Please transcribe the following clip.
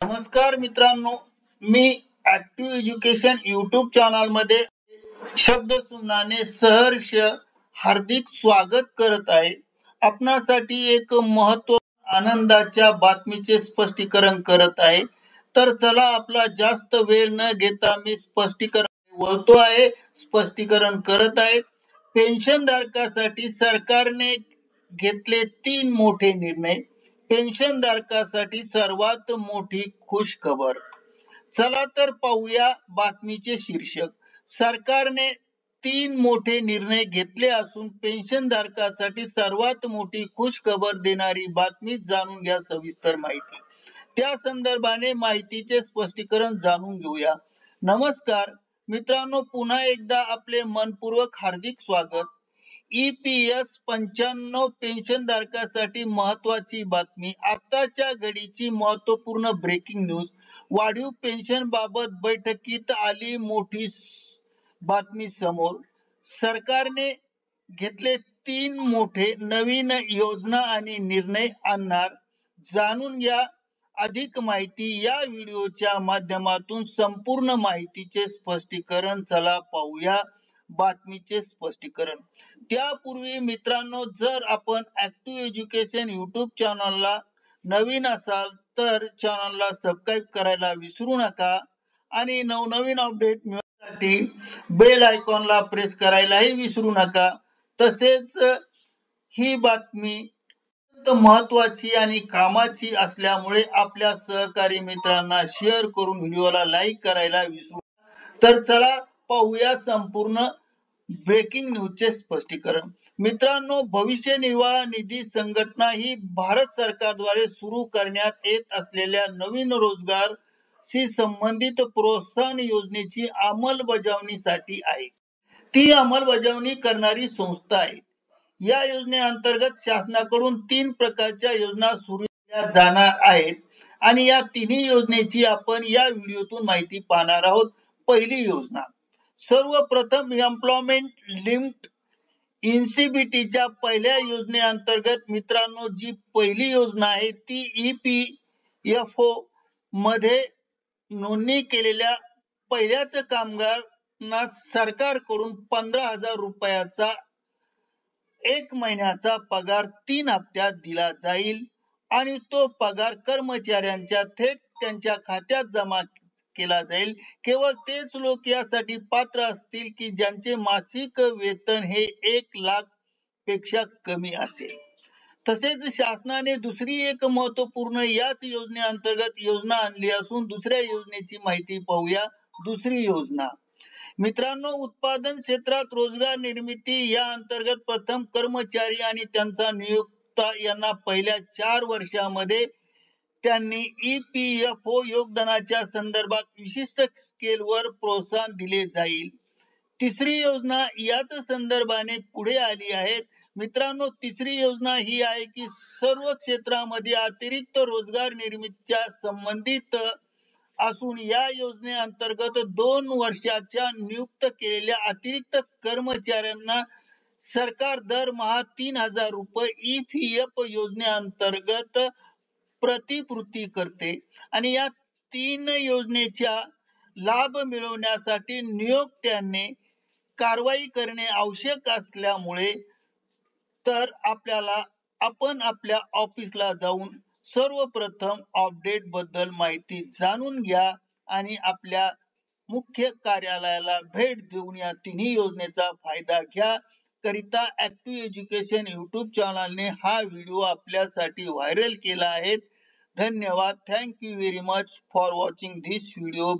नमस्कार मित्रांनो, मी active education YouTube channel मध्ये शब्द सुमनाने सहर्ष हार्दिक स्वागत करत आहे. आपणासाठी एक आनंदाच्या बातमीचे स्पष्टीकरण करत आहे. तर चला आपला जास्त वेळ न घेता मी स्पष्टीकरण करत आहे. पेन्शनधारकासाठी सरकारने घेतले 3 मोठे निर्णय. पेन्शनधारकासाठी सर्वात मोठी खुश खबर. चला तर पाहूया बातमीचे शीर्षक. सरकारने 3 मोठे निर्णय घेतले असून पेन्शनधारकासाठी सर्वात मोठी खुश खबर देणारी बातमी. जाणून घ्या सविस्तर माहिती. त्या संदर्भाने माहितीचे स्पष्टीकरण जाणून घेऊया. नमस्कार मित्रांनो, पुन्हा एकदा आपले मनपूर्वक हार्दिक स्वागत. EPS 95 पेन्शनधारकांसाठी महत्त्वाची बातमी. आताच्या घडीची महत्त्वपूर्ण ब्रेकिंग न्यूज. वाढीव पेन्शन बाबत बैठकीत आली मोठी बातमी समोर. सरकारने घेतले 3 मोठे नवीन योजना आणि निर्णय आणणार. जाणून घ्या अधिक माहिती या व्हिडिओच्या माध्यमातून. संपूर्ण माहितीचे स्पष्टीकरण चला पाहूया बातमीचे स्पष्टीकरण. त्यापूर्वी मित्रांनो, जर आपण ऍक्टिव्ह एज्युकेशन YouTube चॅनलला नवीन असाल तर चॅनलला सबस्क्राईब करायला विसरू नका आणि नवनवीन अपडेट मिळवण्यासाठी बेल आयकॉनला प्रेस करायलाही विसरू नका. तसेच ही बातमी महत्त्वाची आणि कामाची असल्यामुळे आपल्या सहकारी मित्रांना शेअर करून व्हिडिओला लाईक करायला विसरू नका. तर चला पाहूया संपूर्ण ब्रेकिंग न्यूजचे स्पष्टीकरण. मित्रांनो, भविष्य निर्वाह निधी संघटना ही भारत सरकारद्वारे सुरू करण्यात येत असलेल्या नवीन रोजगारशी संबंधित प्रोत्साहन योजनेची अंमलबजावणीसाठी आहे. ती अंमलबजावणी करणारी संस्था आहे. या योजनेअंतर्गत शासनाकडून 3 प्रकारच्या योजना सुरू केल्या जाणार आहेत आणि या तिन्ही योजनेची आपण या व्हिडिओतून माहिती पाहणार आहोत. पहिली योजना. सर्वप्रथम एम्प्लॉयमेंट लिंक्ड इन्सेंटिव्हच्या पहिल्या योजनेअंतर्गत मित्रांनो, जी पहिली योजना आहे ती EPFO मध्ये नोंदणी केलेल्या पहिल्याच कामगारांना सरकारकडून 15,000 रुपयाचा 1 महिन्याचा पगार 3 हप्त्यात दिला जाईल आणि तो पगार कर्मचाऱ्यांच्या थेट त्यांच्या खात्यात जमा केला जाईल. केवळ तेच लोक यासाठी पात्र असतील की ज्यांचे मासिक वेतन हे 1 लाख पेक्षा कमी असेल. तसेच शासनाने दुसरी एक महत्त्वपूर्ण याच योजनेअंतर्गत योजना आणली असून दुसऱ्या योजनेची माहिती पाहूया. दुसरी योजना मित्रांनो, उत्पादन क्षेत्रात रोजगार निर्मिती या अंतर्गत प्रथम कर्मचारी आणि त्यांचा नियोक्ता यांना पहिल्या 4 वर्षांमध्ये त्यांनी EPFO योगदानाच्या संदर्भात विशिष्ट स्केलवर प्रोत्साहन दिले जाईल. तिसरी योजना याच संदर्भाने पुढे आली आहे. मित्रांनो, तिसरी योजना ही आहे की सर्व क्षेत्रामध्ये अतिरिक्त रोजगार निर्मितीच्या संबंधित असून या योजनेअंतर्गत 2 वर्षाच्या नियुक्त केलेल्या अतिरिक्त कर्मचाऱ्यांना सरकार दरमहा 3,000 रुपये EPF योजनेअंतर्गत प्रतिपूर्ती करते आणि या 3 योजनेचा लाभ मिळवण्यासाठी नियोक्त्याने कारवाई करणे आवश्यक असल्यामुळे तर आपण आपल्या ऑफिसला जाऊन सर्वप्रथम अपडेट बद्दल माहिती जाणून घ्या आणि आपल्या मुख्य कार्यालयाला भेट देऊन या तिन्ही योजनेचा फायदा घ्या. करिता ऍक्टिव्ह एज्युकेशन YouTube चॅनलने हा व्हिडिओ आपल्यासाठी व्हायरल केला आहे. धन्यवाद. Thank you very much for watching this video.